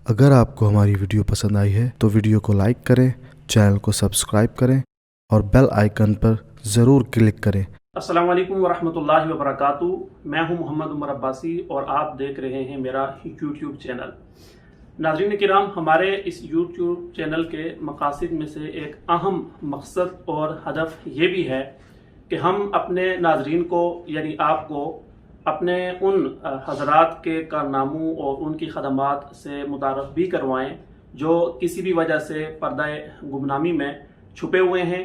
اگر آپ کو ہماری ویڈیو پسند آئی ہے تو ویڈیو کو لائک کریں، چینل کو سبسکرائب کریں اور بیل آئیکن پر ضرور کلک کریں۔ السلام علیکم ورحمۃ اللہ وبرکاتہ۔ میں ہوں محمد عمر عباسی اور آپ دیکھ رہے ہیں میرا یوٹیوب چینل۔ ناظرین کرام، ہمارے اس یوٹیوب چینل کے مقاصد میں سے ایک اہم مقصد اور ہدف یہ بھی ہے کہ ہم اپنے ناظرین کو یعنی آپ کو اپنے ان حضرات کے کارناموں اور ان کی خدمات سے متعارف بھی کروائیں جو کسی بھی وجہ سے پردہ گمنامی میں چھپے ہوئے ہیں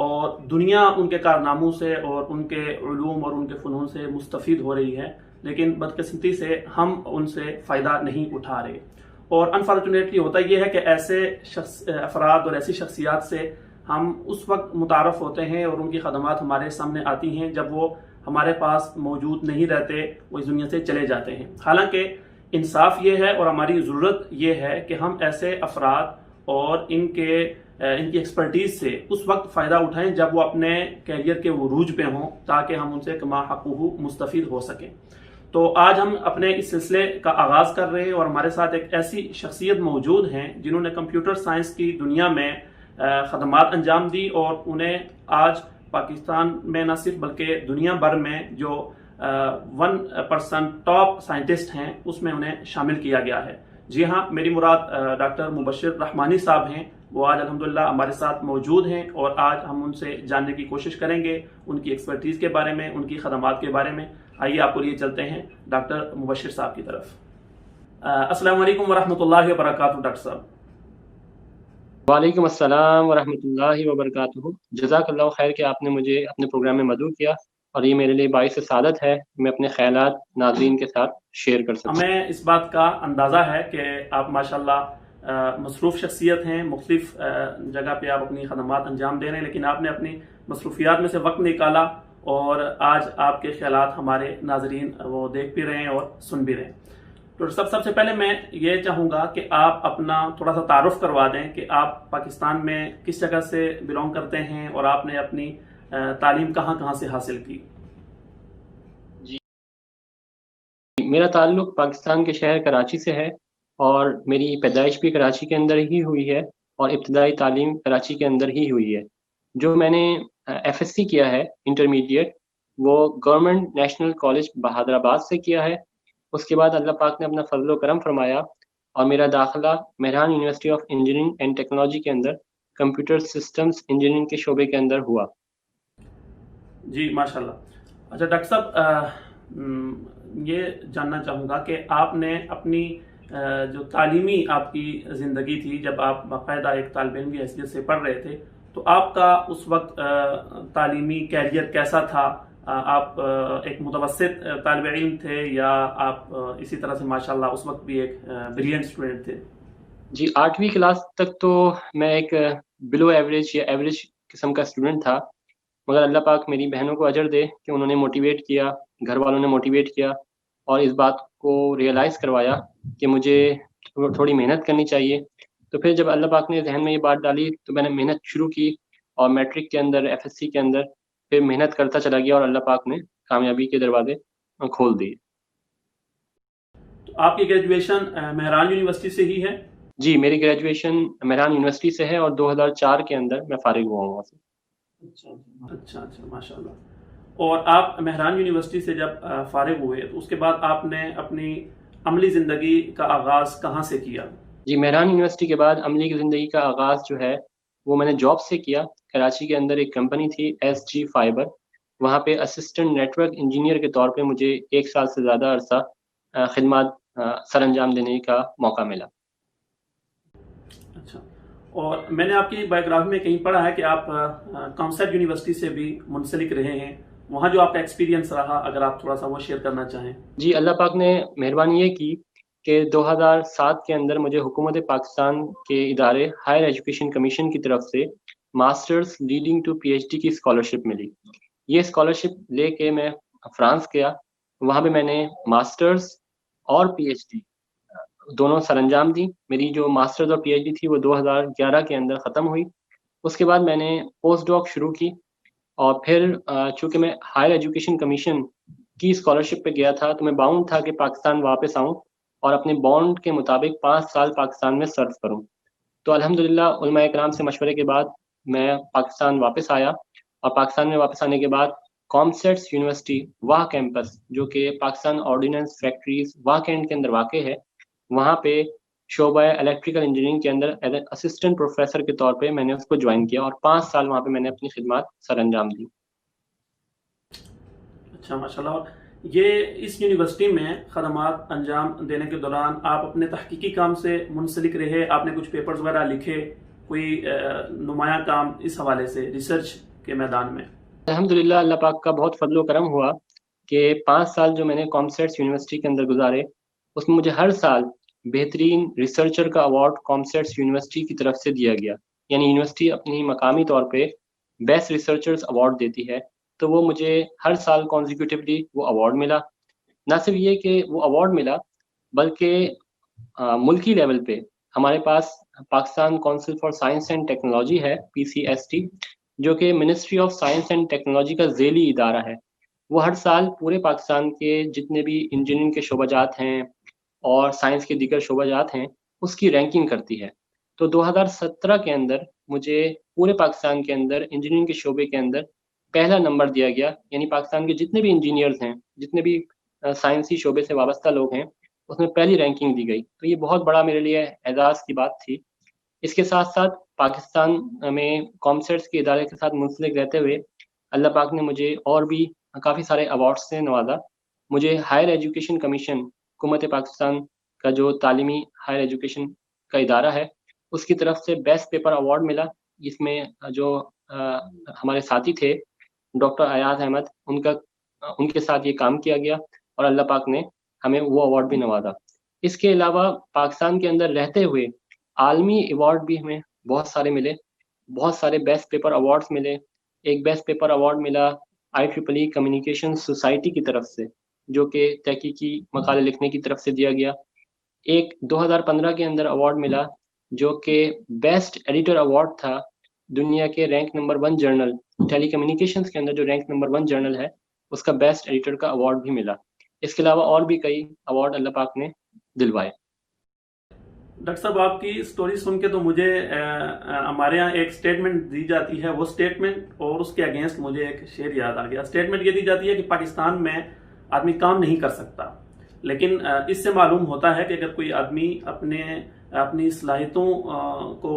اور دنیا ان کے کارناموں سے اور ان کے علوم اور ان کے فنون سے مستفید ہو رہی ہے، لیکن بدقسمتی سے ہم ان سے فائدہ نہیں اٹھا رہے۔ اور انفارچونیٹلی ہوتا یہ ہے کہ ایسے افراد اور ایسی شخصیات سے ہم اس وقت متعارف ہوتے ہیں اور ان کی خدمات ہمارے سامنے آتی ہیں جب وہ ہمارے پاس موجود نہیں رہتے، وہ اس دنیا سے چلے جاتے ہیں۔ حالانکہ انصاف یہ ہے اور ہماری ضرورت یہ ہے کہ ہم ایسے افراد اور ان کی ایکسپرٹیز سے اس وقت فائدہ اٹھائیں جب وہ اپنے کیریئر کے عروج پہ ہوں، تاکہ ہم ان سے کما حقوق مستفید ہو سکیں۔ تو آج ہم اپنے اس سلسلے کا آغاز کر رہے ہیں اور ہمارے ساتھ ایک ایسی شخصیت موجود ہیں جنہوں نے کمپیوٹر سائنس کی دنیا میں خدمات انجام دی اور انہیں آج پاکستان میں نہ صرف بلکہ دنیا بھر میں جو 1% ٹاپ سائنٹسٹ ہیں اس میں انہیں شامل کیا گیا ہے۔ جی ہاں، میری مراد ڈاکٹر مبشر رحمانی صاحب ہیں۔ وہ آج الحمدللہ ہمارے ساتھ موجود ہیں اور آج ہم ان سے جاننے کی کوشش کریں گے ان کی ایکسپرٹیز کے بارے میں، ان کی خدمات کے بارے میں۔ آئیے آپ کو لیے چلتے ہیں ڈاکٹر مبشر صاحب کی طرف۔ السلام علیکم ورحمۃ اللہ وبرکاتہ ڈاکٹر صاحب۔ وعلیکم السلام ورحمۃ اللہ وبرکاتہ۔ جزاک اللہ خیر کہ آپ نے مجھے اپنے پروگرام میں مدعو کیا، اور یہ میرے لیے باعث سعادت ہے میں اپنے خیالات ناظرین کے ساتھ شیئر کر سکوں۔ ہمیں اس بات کا اندازہ ہے کہ آپ ماشاءاللہ مصروف شخصیت ہیں، مختلف جگہ پہ آپ اپنی خدمات انجام دے رہے ہیں، لیکن آپ نے اپنی مصروفیات میں سے وقت نکالا اور آج آپ کے خیالات ہمارے ناظرین وہ دیکھ بھی رہے ہیں اور سن بھی رہے ہیں۔ تو سب سے پہلے میں یہ چاہوں گا کہ آپ اپنا تھوڑا سا تعارف کروا دیں کہ آپ پاکستان میں کس جگہ سے بلونگ کرتے ہیں اور آپ نے اپنی تعلیم کہاں سے حاصل کی۔ جی، میرا تعلق پاکستان کے شہر کراچی سے ہے، اور میری پیدائش بھی کراچی کے اندر ہی ہوئی ہے اور ابتدائی تعلیم کراچی کے اندر ہی ہوئی ہے۔ جو میں نے FSC کیا ہے انٹرمیڈیٹ، وہ گورنمنٹ نیشنل کالج بہادر آباد سے کیا ہے۔ اس کے بعد اللہ پاک نے اپنا فضل و کرم فرمایا اور میرا داخلہ Mehran university of engineering and technology کے اندر کمپیوٹر سسٹمز انجینئرنگ کے شعبے کے اندر ہوا۔ جی ماشاءاللہ۔ اچھا ڈاکٹر صاحب، یہ جاننا چاہوں گا کہ آپ نے اپنی جو تعلیمی آپ کی زندگی تھی، جب آپ باقاعدہ ایک طالب علم کی حیثیت سے پڑھ رہے تھے، تو آپ کا اس وقت تعلیمی کیریئر کیسا تھا؟ آپ ایک متوسط طالب علم تھے یا آپ اسی طرح سے ماشاءاللہ اس وقت بھی ایک بریلینٹ اسٹوڈنٹ تھے؟ جی، 8ویں کلاس تک تو میں ایک بلو ایوریج یا ایوریج قسم کا اسٹوڈنٹ تھا، مگر اللہ پاک میری بہنوں کو اجر دے کہ انہوں نے موٹیویٹ کیا، گھر والوں نے موٹیویٹ کیا اور اس بات کو ریئلائز کروایا کہ مجھے تھوڑی محنت کرنی چاہیے۔ تو پھر جب اللہ پاک نے ذہن میں یہ بات ڈالی تو میں نے محنت شروع کی، اور میٹرک کے اندر FSC کے اندر پھر محنت کرتا چلا گیا اور اللہ پاک نے کامیابی کے دروازے کھول دیے۔ تو آپ کی گریجویشن مہران یونیورسٹی سے ہی ہے؟ جی، میری گریجویشن مہران یونیورسٹی سے ہے اور 2004 کے اندر میں فارغ ہوا ہوں وہاں سے۔ اچھا ماشاءاللہ۔ اور آپ مہران یونیورسٹی سے جب فارغ ہوئے تو اس کے بعد آپ نے اپنی عملی زندگی کا آغاز کہاں سے کیا؟ جی، مہران یونیورسٹی کے بعد عملی کی زندگی کا آغاز جو ہے وہ میں نے جاب سے کیا۔ کراچی کے اندر ایک کمپنی تھی SG فائبر، وہاں پہ اسسٹنٹ نیٹ ورک انجینئر کے طور پہ مجھے 1 سال سے زیادہ عرصہ خدمات سر انجام دینے کا موقع ملا۔ اچھا، اور میں نے آپ کی بایوگرافی میں کہیں پڑھا ہے کہ آپ کانسیپٹ یونیورسٹی سے بھی منسلک رہے ہیں، وہاں جو آپ کا ایکسپیرینس رہا اگر آپ تھوڑا سا وہ شیئر کرنا چاہیں۔ جی، اللہ پاک نے مہربانی یہ کی کہ 2007 کے اندر مجھے حکومت پاکستان کے ادارے ہائر ایجوکیشن کمیشن کی طرف سے ماسٹرز لیڈنگ ٹو PhD کی اسکالرشپ ملی۔ یہ اسکالرشپ لے کے میں فرانس گیا، وہاں پہ میں نے ماسٹرز اور PhD دونوں سر انجام دی۔ میری جو ماسٹرز اور PhD تھی وہ 2011 کے اندر ختم ہوئی۔ اس کے بعد میں نے پوسٹ ڈاک شروع کی، اور پھر چونکہ میں ہائر ایجوکیشن کمیشن کی اسکالرشپ پہ گیا تھا تو میں باؤنڈ تھا کہ پاکستان واپس آؤں اور اپنے بانڈ کے مطابق 5 سال پاکستان میں سرو کروں. تو الحمدللہ علماء اکرام سے مشورے کے بعد میں پاکستان واپس آیا، اور پاکستان میں واپس آنے کے بعد کامسیٹس یونیورسٹی واہ کیمپس جو کہ پاکستان آرڈیننس فیکٹریز واہ کینٹ کے اندر واقع ہے، وہاں پہ شعبہ الیکٹریکل انجینئرنگ کے اندر ایز اے اسسٹنٹ پروفیسر کے طور پہ میں نے اس کو جوائن کیا، اور 5 سال وہاں پہ میں نے اپنی خدمات سر انجام دی. اچھا ماشاء اللہ. یہ اس یونیورسٹی میں خدمات انجام دینے کے دوران آپ اپنے تحقیقی کام سے منسلک رہے؟ آپ نے کچھ پیپرز وغیرہ لکھے، کوئی نمایاں کام اس حوالے سے ریسرچ کے میدان میں؟ الحمدللہ اللہ پاک کا بہت فضل و کرم ہوا کہ 5 سال جو میں نے کامسیٹس یونیورسٹی کے اندر گزارے، اس میں مجھے ہر سال بہترین ریسرچر کا ایوارڈ کامسیٹس یونیورسٹی کی طرف سے دیا گیا. یعنی یونیورسٹی اپنی مقامی طور پہ بیسٹ ریسرچرز ایوارڈ دیتی ہے، تو وہ مجھے ہر سال کانزیکیوٹیولی وہ ایوارڈ ملا. نہ صرف یہ کہ وہ ایوارڈ ملا، بلکہ ملکی لیول پہ ہمارے پاس Pakistan council for science and technology ہے، PCST، جو کہ ministry of science and technology کا ذیلی ادارہ ہے. وہ ہر سال پورے پاکستان کے جتنے بھی انجینئرنگ کے شعبہ جات ہیں اور سائنس کے دیگر شعبہ جات ہیں اس کی رینکنگ کرتی ہے. تو 2017 کے اندر مجھے پورے پاکستان کے اندر انجینئرنگ کے شعبے کے اندر پہلا نمبر دیا گیا. یعنی پاکستان کے جتنے بھی انجینئرز ہیں، جتنے بھی سائنسی شعبے سے وابستہ لوگ ہیں، اس میں پہلی رینکنگ دی گئی. تو یہ بہت بڑا میرے لیے اعزاز کی بات تھی. اس کے ساتھ ساتھ پاکستان میں کامسیٹس کے ادارے کے ساتھ منسلک رہتے ہوئے اللہ پاک نے مجھے اور بھی کافی سارے ایوارڈ سے نوازا. مجھے ہائر ایجوکیشن کمیشن، حکومت پاکستان کا جو تعلیمی ہائر ایجوکیشن کا ادارہ ہے، اس کی طرف سے بیسٹ پیپر ایوارڈ ملا، جس میں جو ہمارے ساتھی تھے ڈاکٹر ایاز احمد، ان کے ساتھ یہ کام کیا گیا، اور اللہ پاک نے ہمیں وہ ایوارڈ بھی نوازا. اس کے علاوہ پاکستان کے اندر رہتے ہوئے عالمی ایوارڈ بھی ہمیں بہت سارے ملے، بہت سارے بیسٹ پیپر ایوارڈز ملے. ایک بیسٹ پیپر ایوارڈ ملا IEEE کمیونیکیشن سوسائٹی کی طرف سے، جو کہ تحقیقی مقالے لکھنے کی طرف سے دیا گیا. ایک 2015 کے اندر ایوارڈ ملا جو کہ بیسٹ ایڈیٹر ایوارڈ تھا، دنیا کے رینک نمبر 1 جرنل ٹیلی کمیونیکیشنز کے اندر جو رینک نمبر 1 جرنل ہے، اس کا بیسٹ ایڈیٹر کا ایوارڈ بھی ملا. اس کے علاوہ اور بھی کئی ایوارڈ اللہ پاک نے دلوائے. ڈاکٹر صاحب، آپ کی سٹوری سن کے تو مجھے ہمارے یہاں ایک سٹیٹمنٹ دی جاتی ہے، وہ سٹیٹمنٹ اور اس کے اگینسٹ مجھے ایک شعر یاد آ گیا. سٹیٹمنٹ یہ دی جاتی ہے کہ پاکستان میں آدمی کام نہیں کر سکتا، لیکن اس سے معلوم ہوتا ہے کہ اگر کوئی آدمی اپنی صلاحیتوں کو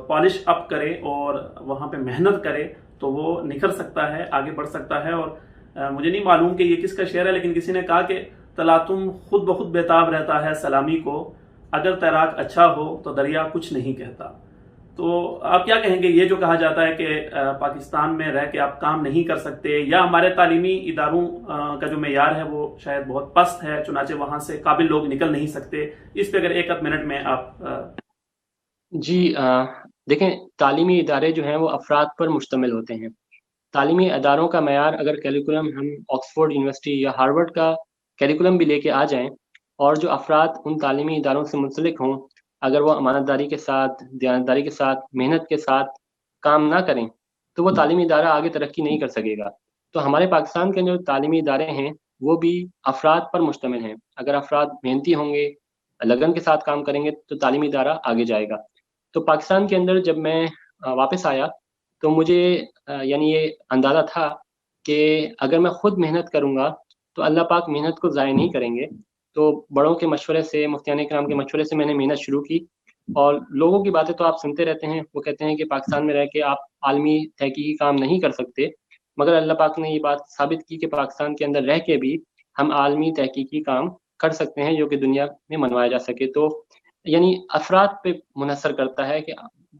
پالش اپ کرے اور وہاں پہ محنت کرے تو وہ نکھر سکتا ہے، آگے بڑھ سکتا ہے. اور مجھے نہیں معلوم کہ یہ کس کا شعر ہے، لیکن کسی نے کہا کہ تلاتم خود بخود بیتاب رہتا ہے سلامی کو، اگر تیراک اچھا ہو تو دریا کچھ نہیں کہتا. تو آپ کیا کہیں گے یہ جو کہا جاتا ہے کہ پاکستان میں رہ کے آپ کام نہیں کر سکتے، یا ہمارے تعلیمی اداروں کا جو معیار ہے وہ شاید بہت پست ہے، چنانچہ وہاں سے قابل لوگ نکل نہیں سکتے؟ اس پہ اگر ایک آدھ منٹ میں آپ جی دیکھیں، تعلیمی ادارے جو ہیں وہ افراد پر مشتمل ہوتے ہیں. تعلیمی اداروں کا معیار اگر کیریکولم ہم آکسفورڈ یونیورسٹی یا ہارورڈ کا کیریکولم بھی لے کے آ جائیں، اور جو افراد ان تعلیمی اداروں سے منسلک ہوں، اگر وہ امانت داری کے ساتھ، دیانتداری کے ساتھ، محنت کے ساتھ کام نہ کریں تو وہ تعلیمی ادارہ آگے ترقی نہیں کر سکے گا. تو ہمارے پاکستان کے جو تعلیمی ادارے ہیں وہ بھی افراد پر مشتمل ہیں. اگر افراد محنتی ہوں گے، لگن کے ساتھ کام کریں گے تو تعلیمی ادارہ آگے جائے گا. تو پاکستان کے اندر جب میں واپس آیا تو مجھے یعنی یہ اندازہ تھا کہ اگر میں خود محنت کروں گا تو اللہ پاک محنت کو ضائع نہیں کریں گے. تو بڑوں کے مشورے سے، مفتیان کرام کے مشورے سے میں نے محنت شروع کی. اور لوگوں کی باتیں تو آپ سنتے رہتے ہیں، وہ کہتے ہیں کہ پاکستان میں رہ کے آپ عالمی تحقیقی کام نہیں کر سکتے، مگر اللہ پاک نے یہ بات ثابت کی کہ پاکستان کے اندر رہ کے بھی ہم عالمی تحقیقی کام کر سکتے ہیں جو کہ دنیا میں منوایا جا سکے. تو یعنی افراد پہ منحصر کرتا ہے کہ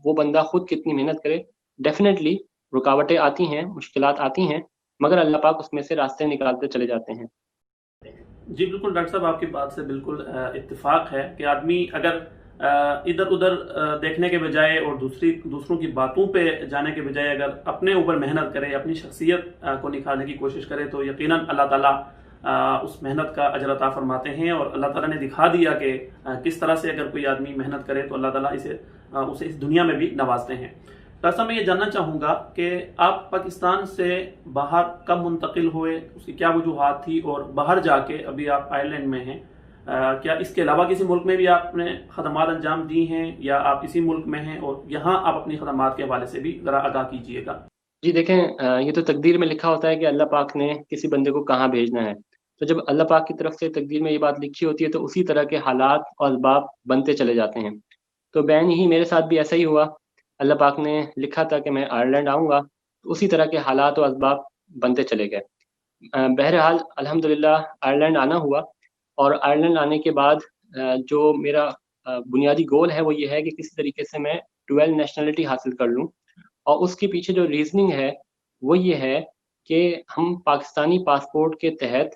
وہ بندہ خود کتنی محنت کرے. ڈیفینیٹلی رکاوٹیں آتی ہیں، مشکلات آتی ہیں، مگر اللہ پاک اس میں سے راستے نکالتے چلے جاتے ہیں. جی بالکل ڈاکٹر صاحب، آپ کی بات سے بالکل اتفاق ہے کہ آدمی اگر ادھر ادھر دیکھنے کے بجائے اور دوسروں کی باتوں پہ جانے کے بجائے اگر اپنے اوپر محنت کرے، اپنی شخصیت کو نکھارنے کی کوشش کرے تو یقیناً اللہ تعالیٰ اس محنت کا اجر عطا فرماتے ہیں. اور اللہ تعالیٰ نے دکھا دیا کہ کس طرح سے اگر کوئی آدمی محنت کرے تو اللہ تعالیٰ اسے اس دنیا میں بھی نوازتے ہیں. ڈاکٹر صاحب، میں یہ جاننا چاہوں گا کہ آپ پاکستان سے باہر کب منتقل ہوئے، اس کی کیا وجوہات تھی، اور باہر جا کے ابھی آپ آئرلینڈ میں ہیں، کیا اس کے علاوہ کسی ملک میں بھی آپ نے خدمات انجام دی ہیں یا آپ اسی ملک میں ہیں، اور یہاں آپ اپنی خدمات کے حوالے سے بھی ذرا آگاہ کیجیے گا؟ جی دیکھیں، یہ تو تقدیر میں لکھا ہوتا ہے کہ اللہ پاک نے کسی بندے کو کہاں بھیجنا ہے. تو جب اللہ پاک کی طرف سے تقدیر میں یہ بات لکھی ہوتی ہے تو اسی طرح کے حالات اور اسباب بنتے چلے جاتے ہیں. تو بین ہی میرے ساتھ بھی ایسا ہی ہوا. اللہ پاک نے لکھا تھا کہ میں آئرلینڈ آؤں گا، تو اسی طرح کے حالات و اسباب بنتے چلے گئے. بہرحال الحمدللہ آئرلینڈ آنا ہوا، اور آئرلینڈ آنے کے بعد جو میرا بنیادی گول ہے وہ یہ ہے کہ کسی طریقے سے میں ڈویل نیشنلٹی حاصل کر لوں. اور اس کے پیچھے جو ریزننگ ہے وہ یہ ہے کہ ہم پاکستانی پاسپورٹ کے تحت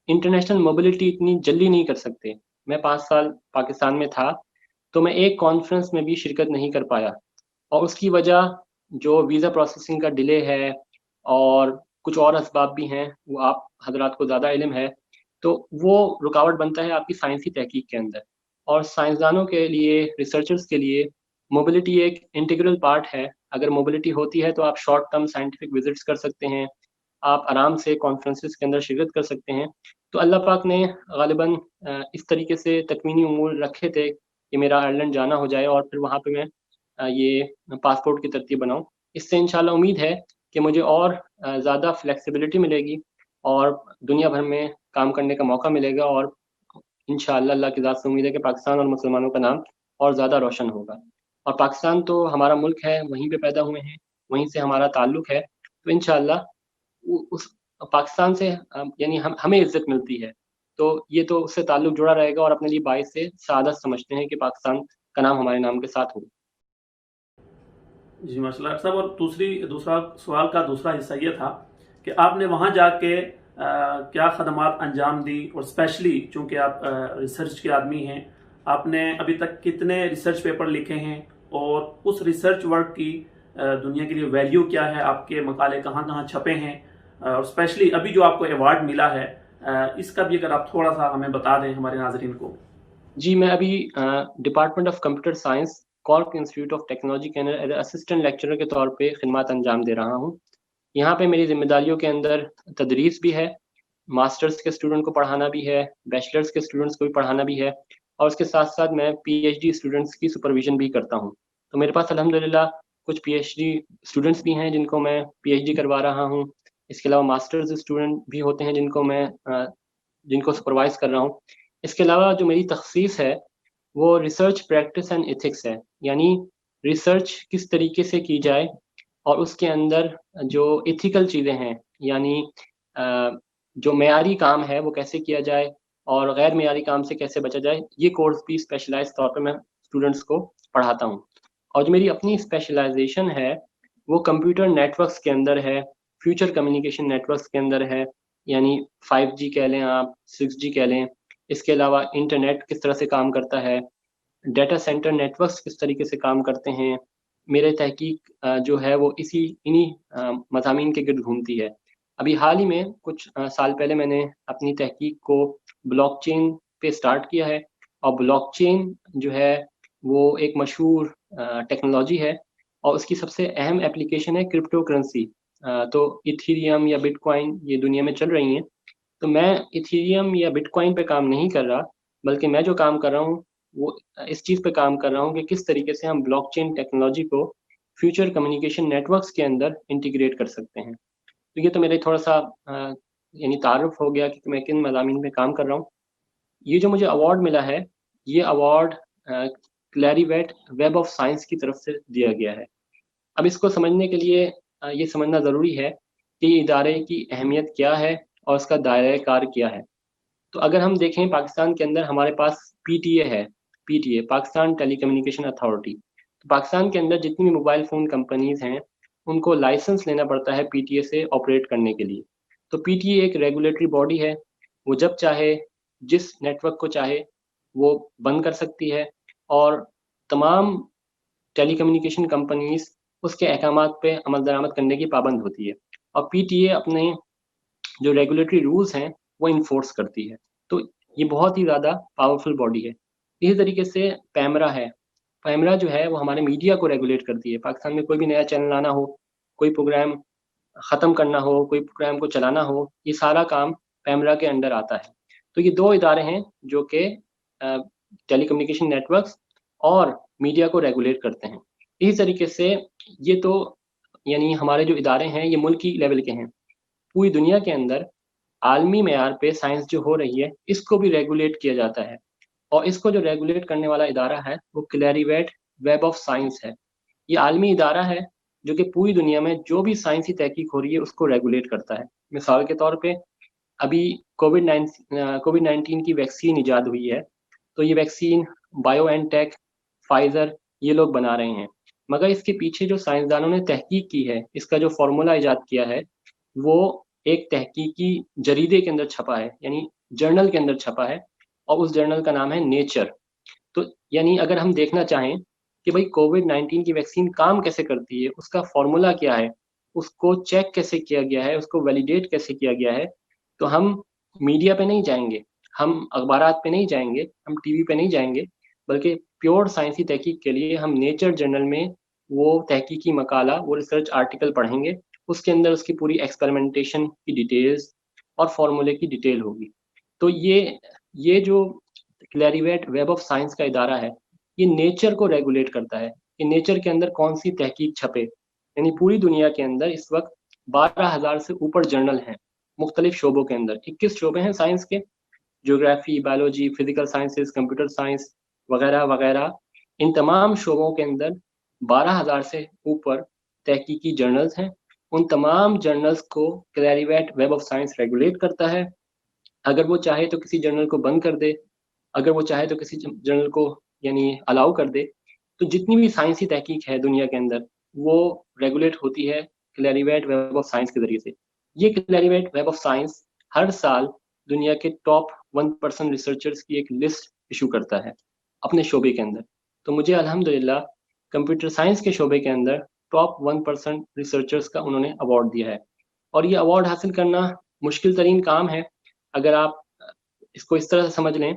انٹرنیشنل موبلٹی اتنی جلدی نہیں کر سکتے. میں 5 سال پاکستان میں تھا تو میں ایک کانفرنس میں بھی شرکت نہیں کر پایا، اور اس کی وجہ جو ویزا پروسیسنگ کا ڈیلے ہے اور کچھ اور اسباب بھی ہیں، وہ آپ حضرات کو زیادہ علم ہے. تو وہ رکاوٹ بنتا ہے آپ کی سائنسی تحقیق کے اندر. اور سائنسدانوں کے لیے، ریسرچرز کے لیے موبلٹی ایک انٹیگرل پارٹ ہے. اگر موبلٹی ہوتی ہے تو آپ شارٹ ٹرم سائنٹیفک وزٹس کر سکتے ہیں، آپ آرام سے کانفرنسز کے اندر شرکت کر سکتے ہیں. تو اللہ پاک نے غالباً اس طریقے سے تکوینی امور رکھے تھے کہ میرا آئرلینڈ جانا ہو جائے اور پھر وہاں پہ میں یہ پاسپورٹ کی ترتیب بناؤں. اس سے انشاءاللہ امید ہے کہ مجھے اور زیادہ فلیکسیبلٹی ملے گی اور دنیا بھر میں کام کرنے کا موقع ملے گا، اور انشاءاللہ اللہ کی ذات سے امید ہے کہ پاکستان اور مسلمانوں کا نام اور زیادہ روشن ہوگا. اور پاکستان تو ہمارا ملک ہے، وہیں پہ پیدا ہوئے ہیں، وہیں سے ہمارا تعلق ہے. تو انشاءاللہ اس پاکستان سے یعنی ہمیں عزت ملتی ہے، تو یہ تو اس سے تعلق جڑا رہے گا، اور اپنے لیے باعث سے سعادت سمجھتے ہیں کہ پاکستان کا نام ہمارے نام کے ساتھ ہو. جی ماشاء اللہ صاحب. اور دوسرا سوال کا دوسرا حصہ یہ تھا کہ آپ نے وہاں جا کے کیا خدمات انجام دی، اور اسپیشلی چونکہ آپ ریسرچ کے آدمی ہیں، آپ نے ابھی تک کتنے ریسرچ پیپر لکھے ہیں، اور اس ریسرچ ورک کی دنیا کے لیے ویلیو کیا ہے، آپ کے مقالے کہاں کہاں چھپے ہیں، اور اسپیشلی ابھی جو آپ کو ایوارڈ ملا ہے اس کا بھی اگر آپ تھوڑا سا ہمیں بتا دیں ہمارے ناظرین کو. جی میں ابھی department of computer science, Cork institute of technology کے اندر ایز اسسٹنٹ لیکچرر کے طور پہ خدمات انجام دے رہا ہوں. یہاں پہ میری ذمہ داریوں کے اندر تدریس بھی ہے، ماسٹرز کے اسٹوڈنٹ کو پڑھانا بھی ہے، بیچلرز کے اسٹوڈنٹس کو بھی پڑھانا بھی ہے، اور اس کے ساتھ ساتھ میں پی ایچ ڈی اسٹوڈنٹس کی سپرویژن بھی کرتا ہوں. تو میرے پاس الحمدللہ کچھ پی ایچ ڈی اسٹوڈنٹس بھی ہیں جن کو میں پی ایچ ڈی کروا رہا ہوں. اس کے علاوہ ماسٹرز اسٹوڈنٹ بھی ہوتے ہیں جن کو سپروائز کر رہا ہوں. اس کے علاوہ جو میری تخصیص ہے وہ ریسرچ پریکٹس اینڈ ایتھکس ہے، یعنی ریسرچ کس طریقے سے کی جائے اور اس کے اندر جو ایتھیکل چیزیں ہیں، یعنی جو معیاری کام ہے وہ کیسے کیا جائے اور غیر معیاری کام سے کیسے بچا جائے. یہ کورس بھی اسپیشلائز طور پہ میں اسٹوڈنٹس کو پڑھاتا ہوں. اور جو میری اپنی اسپیشلائزیشن ہے وہ کمپیوٹر نیٹورکس کے اندر ہے، فیوچر کمیونیکیشن نیٹورکس کے اندر ہے، یعنی 5G کہہ لیں آپ، 6G کہہ لیں. اس کے علاوہ انٹرنیٹ کس طرح سے کام کرتا ہے، ڈیٹا سینٹر نیٹورکس کس طریقے سے کام کرتے ہیں. میرے تحقیق جو ہے وہ انہی مضامین کے گرد گھومتی ہے. ابھی حال ہی میں کچھ سال پہلے میں نے اپنی تحقیق کو بلاک چین پہ سٹارٹ کیا ہے. اور بلاک چین جو ہے وہ ایک مشہور ٹیکنالوجی ہے، اور اس کی سب سے اہم اپلیکیشن ہے کرپٹو کرنسی. تو ایتھیریم یا بٹ کوائن یہ دنیا میں چل رہی ہیں. تو میں ایتھیریم یا بٹ کوائن پہ کام نہیں کر رہا، بلکہ میں جو کام کر رہا ہوں وہ اس چیز پہ کام کر رہا ہوں کہ کس طریقے سے ہم بلاک چین ٹیکنالوجی کو فیوچر کمیونیکیشن نیٹورکس کے اندر انٹیگریٹ کر سکتے ہیں. تو یہ تو میرے تھوڑا سا یعنی تعارف ہو گیا کہ میں کن مضامین پہ کام کر رہا ہوں. یہ جو مجھے ایوارڈ ملا ہے، یہ ایوارڈ کلیریویٹ ویب آف سائنس کی طرف سے دیا گیا ہے. اب اس کو سمجھنے کے لیے یہ سمجھنا ضروری ہے کہ یہ ادارے کی اہمیت کیا ہے اور اس کا دائرۂ کار کیا ہے. تو اگر ہم دیکھیں پاکستان کے اندر ہمارے پاس PTA ہے، PTA پاکستان ٹیلی کمیونیکیشن اتھارٹی. تو پاکستان کے اندر جتنی بھی موبائل فون کمپنیز ہیں ان کو لائسنس لینا پڑتا ہے PTA سے آپریٹ کرنے کے لیے. تو PTA ایک ریگولیٹری باڈی ہے، وہ جب چاہے جس نیٹ ورک کو چاہے وہ بند کر سکتی ہے، اور تمام ٹیلی کمیونیکیشن کمپنیز اس کے احکامات پہ عمل درآمد کرنے کی پابند ہوتی ہے. اور PTA اپنے جو ریگولیٹری رولز ہیں وہ انفورس کرتی ہے. تو یہ بہت ہی زیادہ پاورفل باڈی ہے. اسی طریقے سے پیمرا ہے. پیمرا جو ہے وہ ہمارے میڈیا کو ریگولیٹ کرتی ہے. پاکستان میں کوئی بھی نیا چینل لانا ہو، کوئی پروگرام ختم کرنا ہو، کوئی پروگرام کو چلانا ہو، یہ سارا کام پیمرا کے انڈر آتا ہے. تو یہ دو ادارے ہیں جو کہ ٹیلی کمیونیکیشن نیٹورکس اور میڈیا کو ریگولیٹ کرتے ہیں. اسی طریقے سے یہ تو یعنی ہمارے جو ادارے ہیں یہ ملکی لیول کے ہیں. پوری دنیا کے اندر عالمی معیار پہ سائنس جو ہو رہی ہے اس کو بھی ریگولیٹ کیا جاتا ہے, اور اس کو جو ریگولیٹ کرنے والا ادارہ ہے وہ کلیریویٹ ویب آف سائنس ہے. یہ عالمی ادارہ ہے جو کہ پوری دنیا میں جو بھی سائنسی تحقیق ہو رہی ہے اس کو ریگولیٹ کرتا ہے. مثال کے طور پہ ابھی کووڈ 19 کی ویکسین ایجاد ہوئی ہے, تو یہ ویکسین بایو این ٹیک, فائزر یہ لوگ بنا رہے ہیں, مگر اس کے پیچھے جو سائنسدانوں نے تحقیق کی ہے, اس کا جو فارمولا ایجاد کیا ہے وہ ایک تحقیقی جریدے کے اندر چھپا ہے, یعنی جرنل کے اندر چھپا ہے, اور اس جرنل کا نام ہے نیچر. تو یعنی اگر ہم دیکھنا چاہیں کہ بھائی کووڈ 19 کی ویکسین کام کیسے کرتی ہے, اس کا فارمولا کیا ہے, اس کو چیک کیسے کیا گیا ہے, اس کو ویلیڈیٹ کیسے کیا گیا ہے, تو ہم میڈیا پہ نہیں جائیں گے, ہم اخبارات پہ نہیں جائیں گے, ہم ٹی وی پہ نہیں جائیں گے, بلکہ پیور سائنسی تحقیق کے لیے ہم نیچر جرنل میں وہ تحقیقی مقالہ, وہ ریسرچ آرٹیکل پڑھیں گے. اس کے اندر اس کی پوری ایکسپیریمنٹیشن کی ڈیٹیلز اور فارمولے کی ڈیٹیل ہوگی. تو یہ جو کلیریویٹ ویب آف سائنس کا ادارہ ہے یہ نیچر کو ریگولیٹ کرتا ہے کہ نیچر کے اندر کون سی تحقیق چھپے. یعنی پوری دنیا کے اندر اس وقت 12,000 سے اوپر جرنل ہیں مختلف شعبوں کے اندر. 21 شعبے ہیں سائنس کے, geography, biology, physical sciences, computer science وغیرہ وغیرہ. ان تمام شعبوں کے اندر 12,000 سے اوپر تحقیقی جرنلز ہیں. ان تمام جرنلز کو کلیریویٹ ویب آف سائنس ریگولیٹ کرتا ہے. اگر وہ چاہے تو کسی جرنل کو بند کر دے, اگر وہ چاہے تو کسی جرنل کو یعنی الاؤ کر دے. تو جتنی بھی سائنسی تحقیق ہے دنیا کے اندر وہ ریگولیٹ ہوتی ہے کلیریویٹ ویب آف سائنس کے ذریعے سے. یہ کلیریویٹ ویب آف سائنس ہر سال دنیا کے ٹاپ 1% ریسرچرز کی ایک لسٹ ایشو کرتا ہے اپنے شعبے کے اندر. تو مجھے الحمدللہ کمپیوٹر سائنس کے شعبے کے اندر ٹاپ 1% ریسرچرز کا انہوں نے ایوارڈ دیا ہے. اور یہ ایوارڈ حاصل کرنا مشکل ترین کام ہے. اگر آپ اس کو اس طرح سے سمجھ لیں